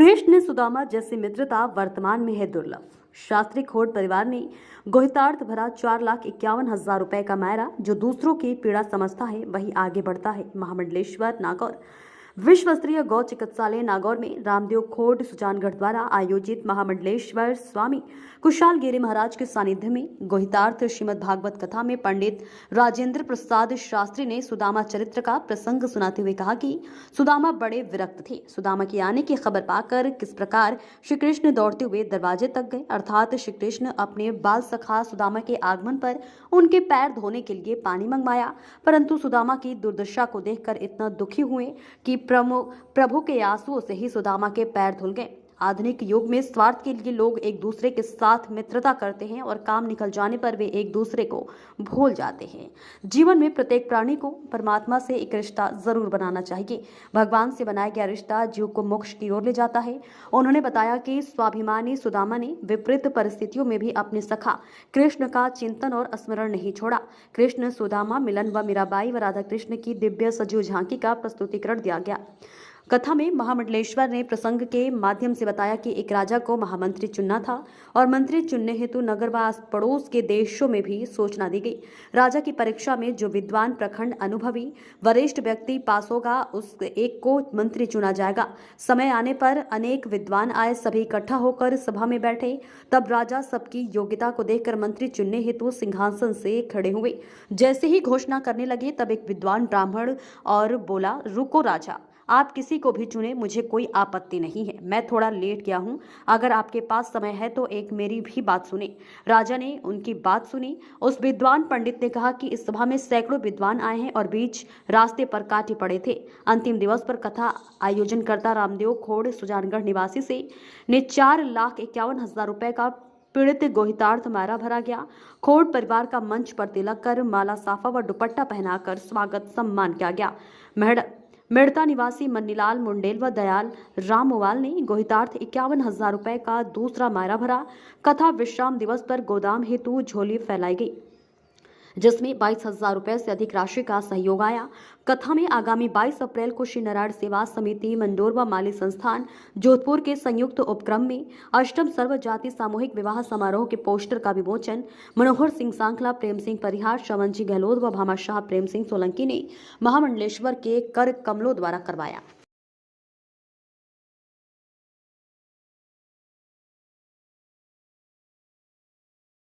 कृष्ण सुदामा जैसी मित्रता वर्तमान में है दुर्लभ। शास्त्री खोट परिवार ने गोहितार्थ भरा 4,51,000 रुपए का मायरा जो दूसरों की पीड़ा समझता है वही आगे बढ़ता है। महामंडलेश्वर नागौर विश्व स्तरीय गौ चिकित्सालय नागौर में रामदेव खोट सुजानगढ़ द्वारा आयोजित महामंडलेश्वर स्वामी कुशाल गिरी महाराज के सानिध्य में गोहितार्थ श्रीमद् भागवत कथा में पंडित राजेंद्र प्रसाद शास्त्री ने सुदामा चरित्र का प्रसंग सुनाते हुए कहा कि सुदामा बड़े विरक्त थे। सुदामा के आने की खबर पाकर किस प्रकार श्री कृष्ण दौड़ते हुए दरवाजे तक गए, अर्थात श्री कृष्ण अपने बाल सखा सुदामा के आगमन पर उनके पैर धोने के लिए पानी मंगवाया, परंतु सुदामा की दुर्दशा को देखकर इतना दुखी हुए कि प्रभु के आंसुओं से ही सुदामा के पैर धुल गए। आधुनिक युग में स्वार्थ के लिए लोग एक दूसरे के साथ मित्रता करते हैं और काम निकल जाने पर वे एक दूसरे को भूल जाते हैं। जीवन में प्रत्येक प्राणी को परमात्मा से एक रिश्ता जरूर बनाना चाहिए। भगवान से बनाया गया रिश्ता जीव को मोक्ष की ओर ले जाता है। उन्होंने बताया कि स्वाभिमानी सुदामा ने विपरीत परिस्थितियों में भी अपने सखा कृष्ण का चिंतन और स्मरण नहीं छोड़ा। कृष्ण सुदामा मिलन व मीराबाई व राधा कृष्ण की दिव्य सजीव झांकी का प्रस्तुतिकरण दिया गया। कथा में महामंडलेश्वर ने प्रसंग के माध्यम से बताया कि एक राजा को महामंत्री चुनना था और मंत्री चुनने हेतु नगर व पड़ोस के देशों में भी सूचना दी गई। राजा की परीक्षा में जो विद्वान प्रखंड अनुभवी वरिष्ठ व्यक्ति पास होगा उस एक को मंत्री चुना जाएगा। समय आने पर अनेक विद्वान आए, सभी इकट्ठा होकर सभा में बैठे। तब राजा सबकी योग्यता को देखकर मंत्री चुनने हेतु सिंहासन से खड़े हुए। जैसे ही घोषणा करने लगे तब एक विद्वान ब्राह्मण और बोला, रुको राजा, आप किसी को भी चुने, मुझे कोई आपत्ति नहीं है। मैं थोड़ा लेट गया हूं, अगर आपके पास समय है तो एक मेरी भी बात सुने। राजा ने उनकी बात सुनी। उस विद्वान पंडित ने कहा कि इस सभा में सैकड़ों विद्वान आए हैं और बीच रास्ते पर कांटे पड़े थे। अंतिम दिवस पर कथा आयोजनकर्ता रामदेव खोड़ सुजानगढ़ निवासी से ने 4,51,000 रुपए का पीड़ित गोहितार्थ मायरा भरा गया। खोड़ परिवार का मंच पर तिलक कर माला साफा व दुपट्टा पहनाकर स्वागत सम्मान किया गया। मेड़ता निवासी मन्नीलाल मुंडेल व दयाल रामोवाल ने गोहितार्थ 51,000 रुपए का दूसरा मायरा भरा। कथा विश्राम दिवस पर गोदाम हेतु झोली फैलाई गई जिसमें 22,000 रुपए से अधिक राशि का सहयोग आया। कथा में आगामी 22 अप्रैल को श्री नारायण सेवा समिति मंडोर व माली संस्थान जोधपुर के संयुक्त उपक्रम में अष्टम सर्व जाति सामूहिक विवाह समारोह के पोस्टर का विमोचन मनोहर सिंह सांखला, प्रेम सिंह परिहार, श्रवण जी गहलोत व भामाशाह प्रेम सिंह सोलंकी ने महामंडलेश्वर के कर कमलों द्वारा करवाया।